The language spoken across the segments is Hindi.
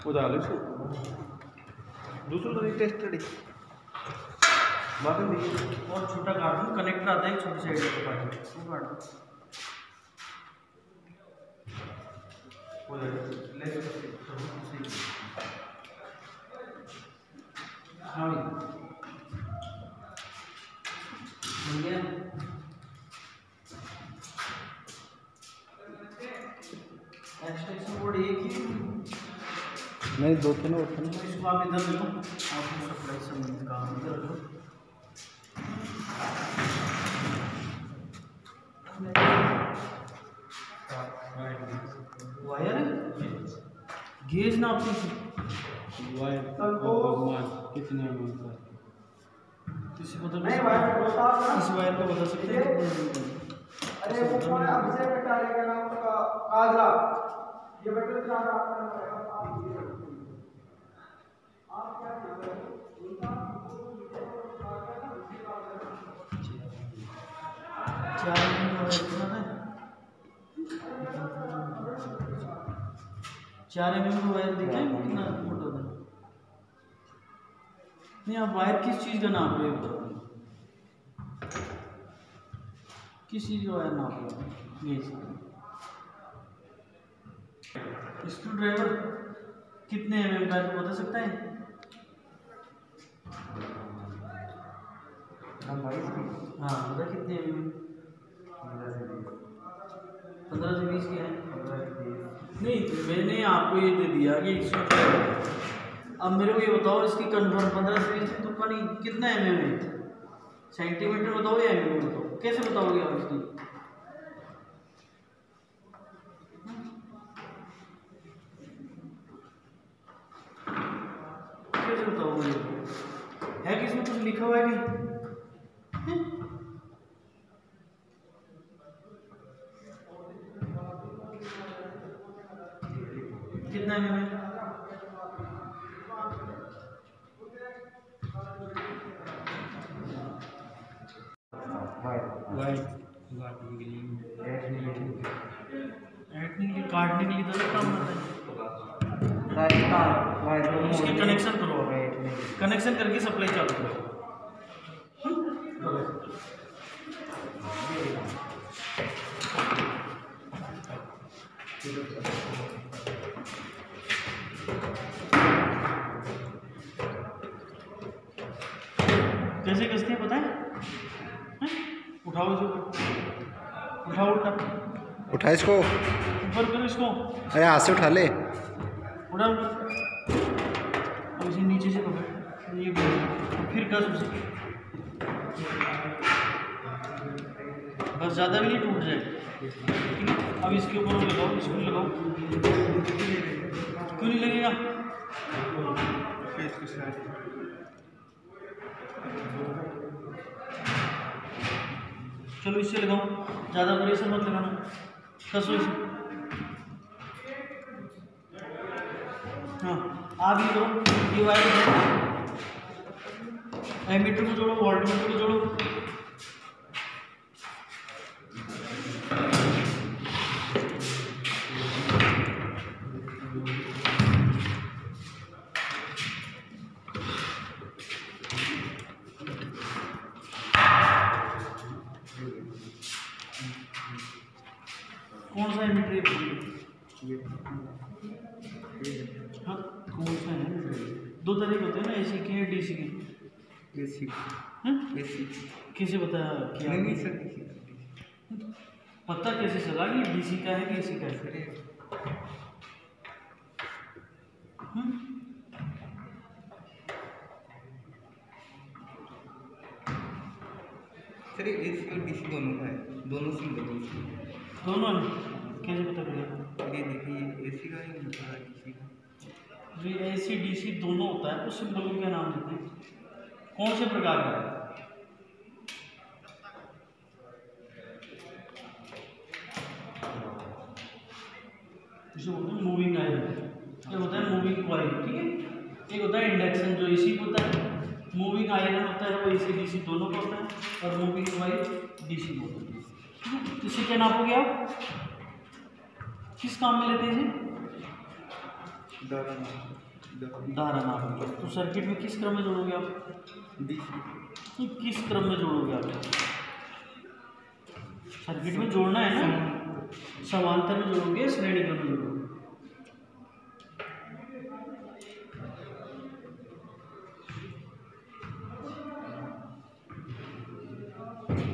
उधार ले दूसरा तो टेस्टेड है बात नहीं। और छोटा काट दूँ, कनेक्टर आता है छोटी साइड का काट वो काट हो जाएगा हाँ बन गया। एक्सटेंशन बोर्ड एक ही नहीं, दो तीन और थे। इसको आप इधर देखो, आपको सप्लाई संबंधित काम इधर रखो। वायर गेज ना आपकी वायर कितने किसी को तो नहीं वायर इस वायर को बता सकते हैं। अरे वो कौन है अभिषेक कटारे का नाम उसका काजला, ये बेटर चार आपका नंबर है। आप क्या कर रहे हो उनका चार mm का वायर दिखा है कितना मोटा था? नहीं, आप वायर किस चीज़ का नाप रहे हो? किस चीज़ का वायर नाप रहे हो? ये स्क्रू ड्राइवर कितने mm का है बता सकता है? हाँ बता कितने mm? 15 से 20 के हैं। नहीं, मैंने आपको ये दे दिया कि 100। अब मेरे को ये बताओ इसकी कन्फर्म 15 से 20 तो नहीं कितना mm है? सेंटीमीटर बताओ या mm बताओ, कैसे बताओगे आप इसकी? कैसे बताओगे? है कि इसमें कुछ लिखा हुआ है नहीं? कितना mm है? काटने के लिए तो काम आता है। उसके कनेक्शन करो, कनेक्शन करके सप्लाई चालू करो। कैसे कसते हैं पता है? उठाओ इसको, उठाओ उठा इसको, ऊपर करो इसको। अरे हाथ से उठा ले। उठा, अब इसे नीचे से पकड़, ये फिर कस उसे, बस ज़्यादा भी नहीं टूट जाए। ठीक है, अब इसके ऊपर लगाओ, इसको लगाओ। क्यों नहीं लगेगा? चलो इससे लगाओ, ज़्यादा प्रेशर मत लगाना, कसो इसे। हाँ, आप ये करो, ये वायर एमीटर को जोड़ो, वोल्टमीटर को जोड़ो। कौन सा एमीटर है? हाँ, कौन सा है? दो तरह के होते हैं ना, एसी के हैं, डीसी के। एसी कैसे बताया क्या? नहीं सर, पता कैसे चला कि डीसी का है कि एसी का है? सर एसी और डीसी दोनों का है, दोनों सिम दोनों कैसे पता चला? ये देखिए एसी का ही होता है, डीसी का। जो एसी डीसी दोनों होता है, उस सिंबल को क्या नाम देते हैं? कौन से प्रकार का है? इसे बोलते हैं मूविंग आयरन। ये होता है मूविंग कॉइल, ठीक है। एक होता है इंडक्शन जो एसी होता है, मूविंग आयरन होता है वो एसी डीसी दोनों का होता है, और मूविंग कॉइल डीसी होता है। इसे क्या नापोगे आप? किस काम में लेते हैं इसे? धारा नापेंगे। तो सर्किट में किस क्रम में जोड़ोगे आप? ये किस क्रम में जोड़ोगे आप? सर्किट में जोड़ना है ना, समांतर में जोड़ोगे, श्रेणी क्रम में जोड़ोगे।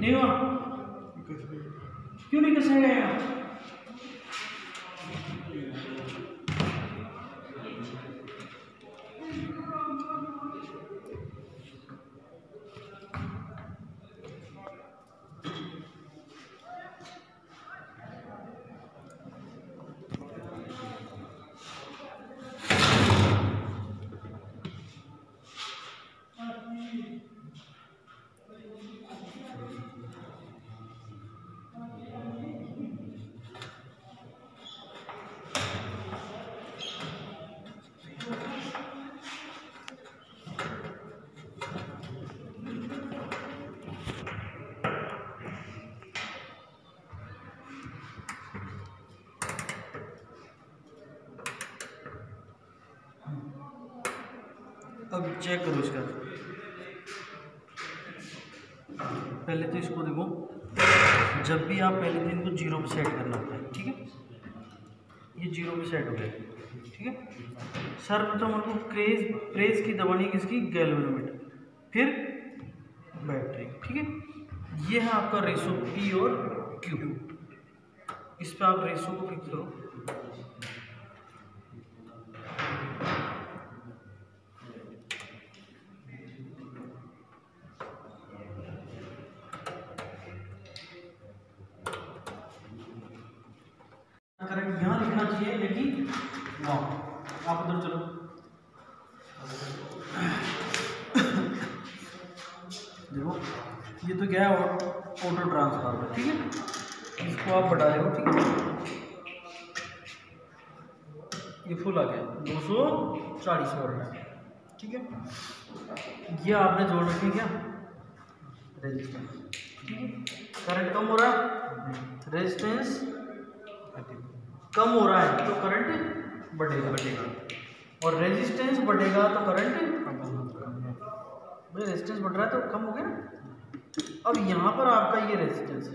नहीं हुआ? क्यों नहीं कसेगा यार? अब चेक करो इसका। पहले तो इसको देखो, जब भी आप पहले दिन को 0 पे सेट करना होता है, ठीक है? ये 0 पे सेट हो गया, ठीक है? सर्वप्रथम हमको प्रेस की दबानी है किसकी? गैल्वेनोमीटर, फिर बैटरी, ठीक है? ये है आपका रेशो P और Q। इस पे आप रेशो को फिक्स करो। करंट यहाँ लिखना चाहिए, लेकिन वहाँ आप उधर चलो। देखो ये तो क्या है, ऑटो ट्रांसफार्मर, ठीक है? इसको आप बढ़ा रहे हो, ठीक है? ये फुल आ गया 240 वोल्ट, ठीक है? ये आपने जोड़ रखी क्या? रेजिस्टेंस, ठीक है? करंट कम हो रहा है, रेजिस्टेंस कम हो रहा है, तो करंट बढ़ेगा, और रेजिस्टेंस बढ़ेगा तो करंट भाई, रेजिस्टेंस बढ़ रहा है तो कम हो गया ना। अब यहाँ पर आपका ये रेजिस्टेंस है,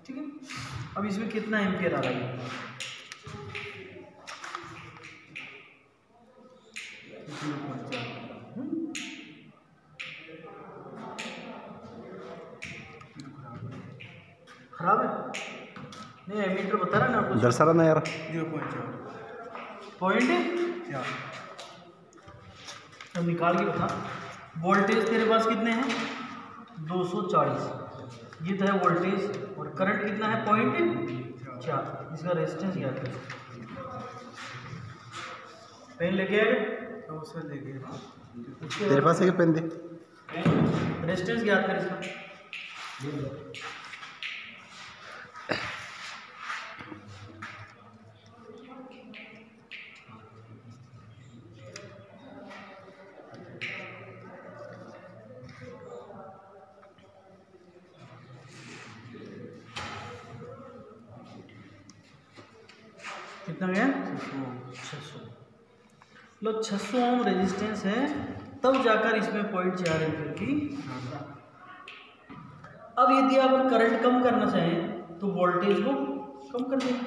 ठीक है? अब इसमें कितना एम्पियर आ रहा है? खराब है? नहीं, एमीटर बता रहा है ना आपको, दर्शा रहा ना यार। 0.4 अब निकाल के बता। वोल्टेज तेरे पास कितने हैं? 240। ये तो है वोल्टेज, और करंट कितना है? 0.4। इसका रेजिस्टेंस याद कर। पेन लेके आए? तेरे पास है क्या पेन? दे। रेजिस्टेंस याद कर इसका। कितना गया? 600। लो 600 ओम रेजिस्टेंस है, तब जाकर इसमें 0.4 एम्पीयर की। अब यदि आप करंट कम करना चाहें तो वोल्टेज को कम कर देंगे।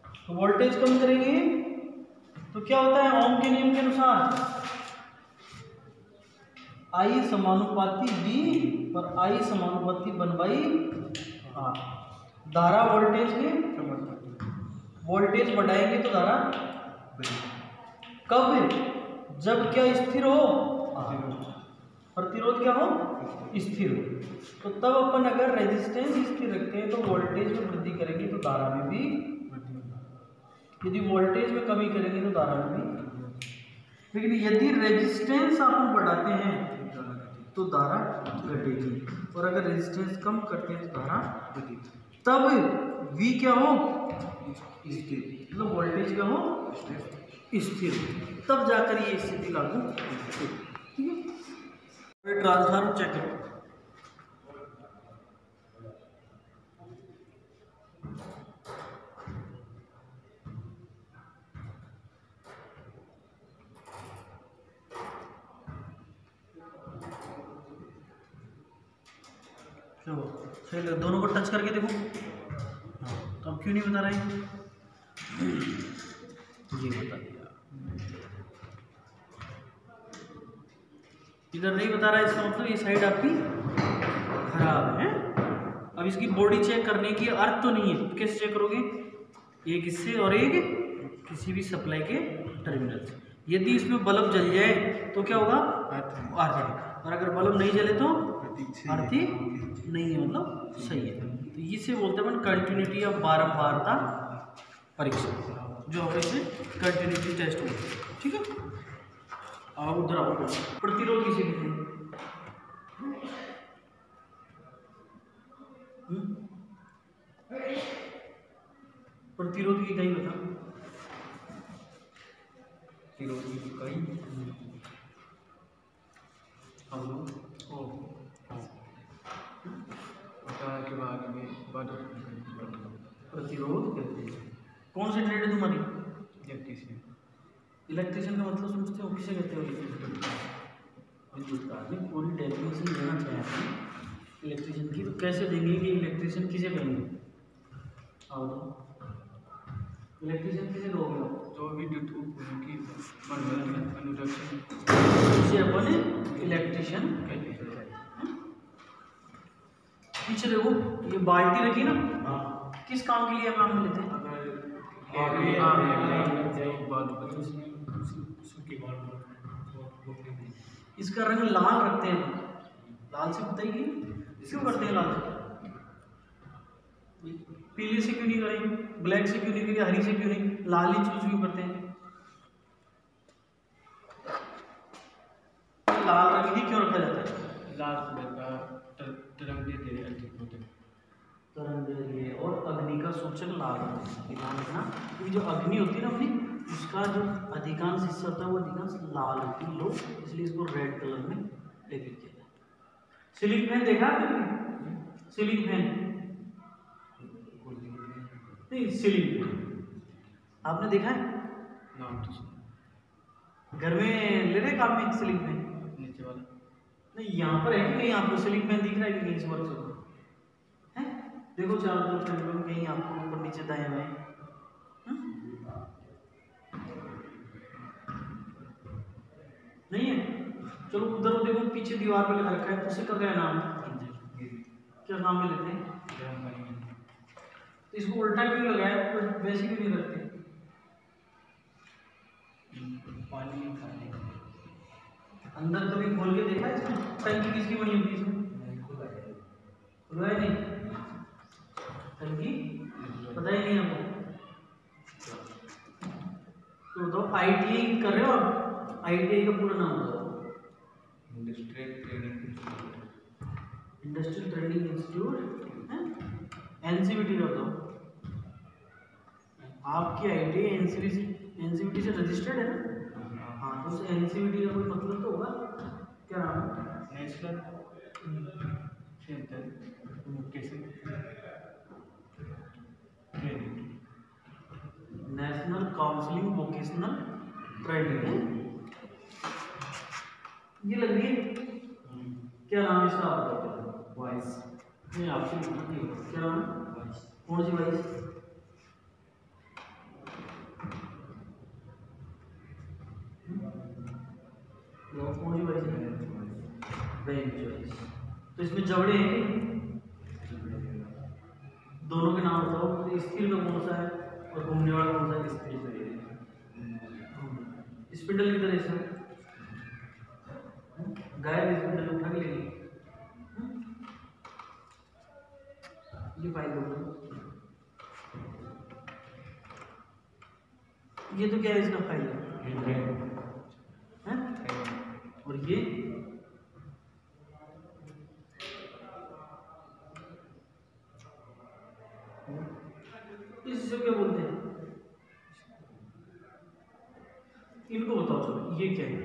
तो वोल्टेज कम करेंगे तो क्या होता है? ओम के नियम के अनुसार I समानुपाती V और I समानुपाती 1/R। धारा वोल्टेज के वोल्टेज बढ़ाएंगे तो धारा कब? जब क्या स्थिर हो? प्रतिरोध क्या हो? स्थिर हो। तो तब अपन अगर रेजिस्टेंस स्थिर रखते हैं तो वोल्टेज में वृद्धि करेंगे तो धारा में भी, यदि वोल्टेज में कमी करेंगे तो धारा में भी। लेकिन यदि रेजिस्टेंस अपन बढ़ाते हैं तो धारा घटेगी, और अगर रेजिस्टेंस कम करते हैं तो धारा बढ़ेगी। तब V क्या हो? स्थिर, मतलब वोल्टेज क्या हो? स्थिर, तब जाकर ये स्थिति लागू होगी, ठीक है? ट्रांसफार्मर चेक करो। क्या हुआ? सही लग, दोनों को टच करके देखो। हाँ, तो अब क्यों नहीं बता रहा है? ये बता दिया। इधर नहीं बता रहा है, इसका मतलब ये साइड आपकी खराब है। अब इसकी बॉडी चेक करने की अर्थ तो नहीं है, कैसे चेक करोगे? एक इससे और एक किसी भी सप्लाई के टर्मिनल से। यदि इसमें बल्ब जल जाए तो क्या होगा? अर्थ। और अगर बल्ब नहीं जले तो अर्थ ही नहीं है, मतलब सही है। तो इसे बोलते हैं कंटिन्यूटी या बारंबारता परीक्षण, जो हमें इसे कंटिन्यूटी टेस्ट होती है। ठीक है, आप उधर आओ। प्रतिरोध किसे कहते हैं? प्रतिरोध की इकाई बता। प्रतिरोध की इकाई प्रतिरोध कहते हैं। कौन सी ट्रेड है तुम्हारी? इलेक्ट्रिशियन का मतलब समझते हो? किसे कहते हो? विद्युत कार्य। पूरी डेफिनेशन देना चाहें इलेक्ट्रिशियन की, तो कैसे देंगे कि इलेक्ट्रिशियन किसे कहेंगे? आओ तो इलेक्ट्रिशियन किसे कहोगे आप? जो विद्युत उपकरण की अनुरक्षण इसे अपन इलेक्ट्रिशियन कहते हैं। पीछे देखो, ये बाल्टी रखी ना, किस काम के लिए काम में लेते हैं? इसका रंग लाल रखते हैं। लाल से बताइए क्यों करते हैं लाल? पीले से क्यों नहीं करेंगे? ब्लैक से क्यों नहीं करेंगे? हरी से क्यों नहीं? लाल ही चूज क्यों करते हैं? लाल रंग ही क्यों रखा जाता है? लाल कलर का तरंग देते हैं, अधिक होते हैं। तरंग और अग्नि का सूचक लाल ध्यान रखना, क्योंकि जो अग्नि होती है ना अपनी, उसका जो अधिकांश हिस्सा होता है वो अधिकांश लाल होती है, लोग इसलिए इसको रेड कलर में डिपिक्ट किया जाता है। सीलिंग फैन देखा आपने? सीलिंग फैन नहीं, सीलिंग फैन आपने देखा है? नाम तो घर में ले रहे काम में सीलिंग फैन? नीचे वाला नहीं, यहाँ पर है कि कहीं आपको सीलिंग फैन दिख रहा है कि कहीं इस वर्क है? देखो चारों तरफ पेंडुलम, कहीं आपको ऊपर नीचे दाएं बाएं नहीं है? चलो उधर देखो, पीछे दीवार पे लगा रखा है, उसी का क्या नाम है? क्या नाम में लेते हैं? तो इसको उल्टा क्यों लगाया? वैसे क्यों नहीं रखते? पानी अंदर कभी खोल के देखा है इसमें? टंकी किसकी बनी होती है इसमें? खुला है नहीं? टंकी पता ही नहीं आपको? तो बताओ, ITI कर रहे हो आप? ITI का पूरा नाम बताओ। इंडस्ट्रियल ट्रेनिंग इंस्टीट्यूट, NCVT का बताओ। आपकी ITI NCVT से रजिस्टर्ड है ना? हाँ, तो उस NCVT का कोई मतलब तो होगा। क्या नाम है? National centre education training, national counselling vocational training है। ये लग रही है। क्या नाम है इसका? आप बताओ। वॉइस नहीं, आपसे नहीं, क्या नाम है? कौन सी वाइस? कौन सी वाइस है? Bench vice. तो इसमें जबड़े हैं? दोनों के नाम बताओ। स्थिर का कौन सा है और घूमने वाला कौन सा है? स्पिंडल की तरह से गायब स्पिंडल उठा के लेंगे। ये फाइल दो। ये तो क्या है? इसका फाइल है। और ये इससे क्या बोलते हैं? इनको बताओ। चलो ये क्या है?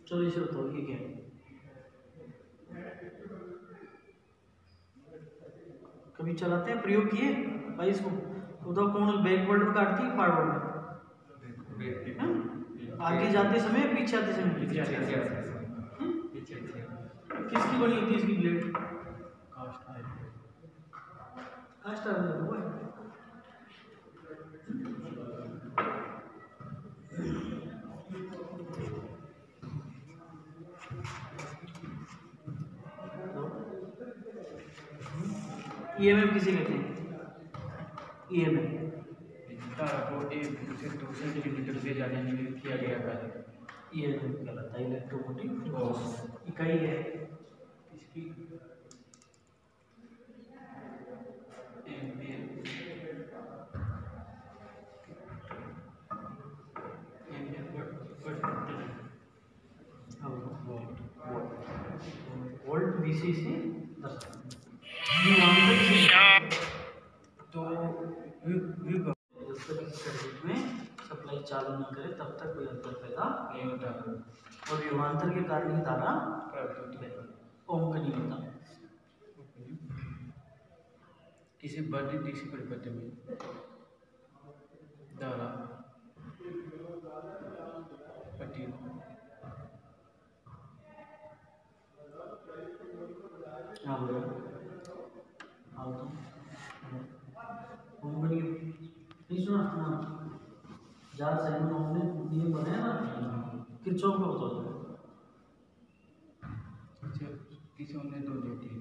चलो इसे बताओ, ये क्या है? कभी चलाते हैं, प्रयोग किए भाई इसको? बताओ, कौन बैकवर्ड में काटती है फॉरवर्ड में? आगे जाते समय या पीछे आते समय? किसकी बनी होती है इसकी ब्लेड? कास्ट आयरन वो है। ईएमएफ किसे कहते हैं? ईएमएफ दूसरे किलोमीटर से जाने के लिए किया गया कार्य। ईएमएफ कहलाता है, इलेक्ट्रोमोटिव फोर्स। इकाई है इसकी वोल्ट बीसी से 10 सर्किट में सप्लाई चालू न करे तब तक कोई अंतर पैदा नहीं होता, और विभवांतर के कारण ही धारा ओम का नहीं होता। किसी वर्धित डीसी परिपथ में धारा पट्टी हाँ बोलो आओ तो ओम का नहीं सुना? हाँ जार साइमन ओम ने नियम बनाया ना, किरचॉफ का बताओ। किसी ने दो दे दी थी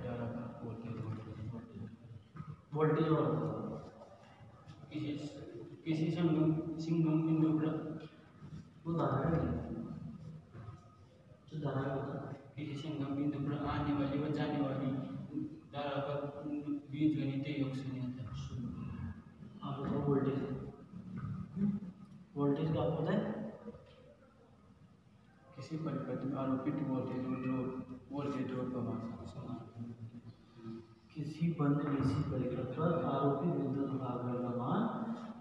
धारा का वोल्टेज और किसी संगम बिंदु पर वो धारा का नहीं, जो धारा का होता है किसी संगम बिंदु पर आने वाली व जाने वाली धारा का बीजगणितीय योग से नहीं आता। आप बताओ वोल्टेज, वोल्टेज का आपको पता है? किसी परिपथ में आरोपित वोल्टेज ड्रॉप का मान किसी बंद डीसी परिपथ पर आरोपित विद्युत भाग का मान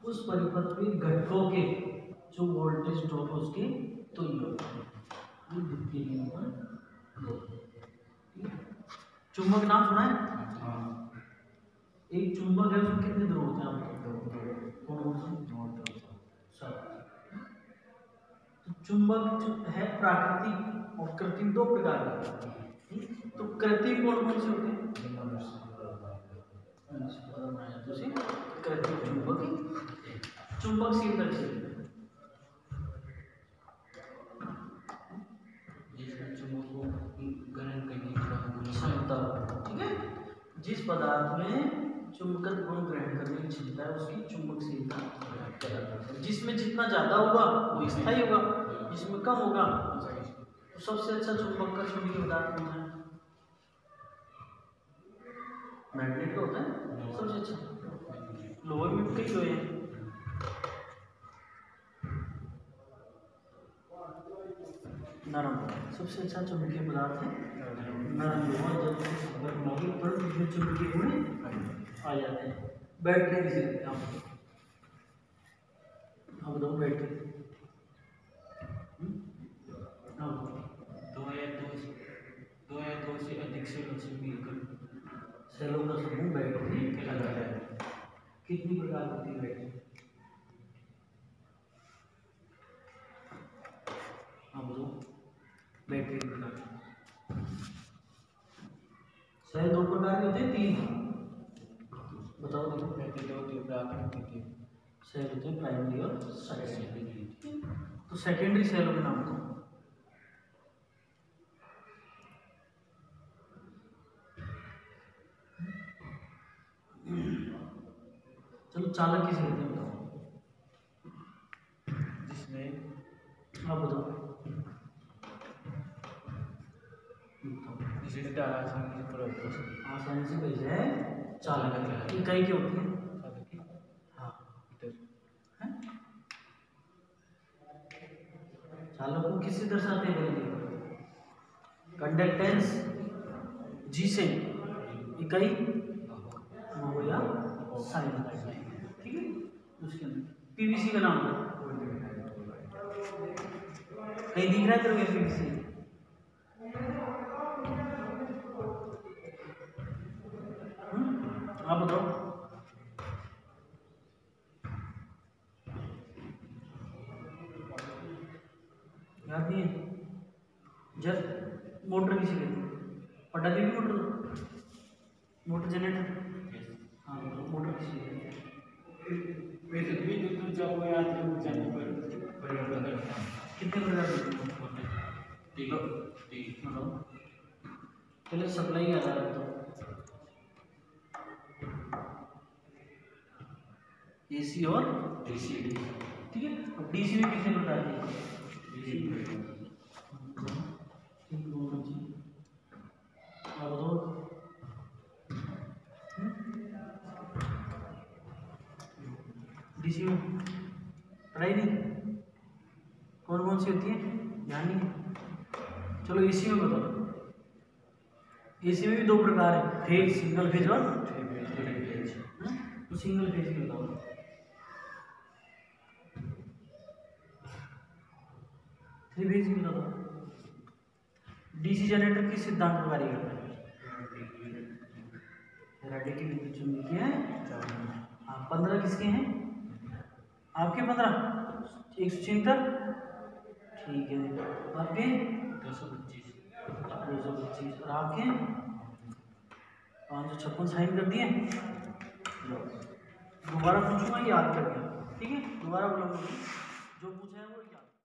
उस परिपथ में घटकों के जो वोल्टेज ड्रॉप है उसके तुल्य होता है। ये द्वितीय नियम पर दो। चुंबक नाम सुना है? एक चुंबक है उसमें कितने ध्रुव होते हैं आपको? कौन से? सब। तो चुंबक जो है प्राकृतिक और कृत्रिम दो प्रकार के। तो कृत्रिम कौन कौन से होते हैं? कृत्रिम चुंबक, चुंबकशीलता किसे कहते हैं? क्षमता, ठीक है। जिस पदार्थ में चुंबकत्व गुण ग्रहण करने की क्षमता है उसकी चुंबकशीलता कहलाती है। जिसमें जितना ज्यादा होगा वो स्थायी होगा, जिसमें कम होगा। तो सबसे अच्छा चुंबक का चुंबकीय पदार्थ कौन है? मैग्नेट का होता है सबसे अच्छा। लोहे में कई लोहे हैं। नरम, सबसे अच्छा चुंबकीय पदार्थ है नरम लोहा। जब गर्म तुरंत उसमें चुंबकीय गुण आ जाते हैं। बैटरी किसे कहते हैं आप बताओ? बैटरी दो से अधिक सेलों से मिलकर सेलों का समूह बैटरी कहलाता है। कितनी प्रकार होती है बैटरी? हाँ बताओ बैटरी के प्रकार। सेल दो प्रकार के होते हैं, तीन बताओ। दो प्राकृतिक सेल होते हैं प्राइमरी और सेकेंडरी। तो सेकेंडरी सेलों के नाम बताओ। चलो चालक किसे कहते हैं बताओ? जिसमें आप बताओ। जिसे धारा आसानी से प्रयोग कर सकते आसानी से भेज है चालक। इकाई क्या होती है? हाँ है? चालक को किससे दर्शाते हैं? कंडक्टेंस जी से। इकाई महो या साइन, ठीक है। उसके अंदर पीवीसी का नाम है। कहीं दिख रहा है तेरे को पीवीसी? आप बताओ। पटा की भी मोटर मोटर जनरेटर। हाँ मोटर किसी वैसे विद्युत ऊर्जा को यांत्रिक ऊर्जा में परिवर्तन करता है। कितने प्रकार की पहले सप्लाई आ रहा है तो एसी और डीसी। ठीक है। अब डीसी में कितने प्रकार के डीसी में पढ़ाई नहीं कौन कौन सी होती है ध्यान नहीं है। चलो एसी में बताओ। एसी में भी दो प्रकार है, फेज सिंगल फेज और तो सिंगल फेज की बताओ। थ्री फेज की बताओ। डीसी जनरेटर किस सिद्धांत पर कार्य करता है? फैराडे की विद्युत चुंबकीय है। हाँ 15 किसके हैं आपके? 15 176 ठीक है। आपके 225 और आपके 556 साइन कर दिए। दोबारा पूछूंगा याद करके, ठीक है? दोबारा बोलूँगा जो पूछा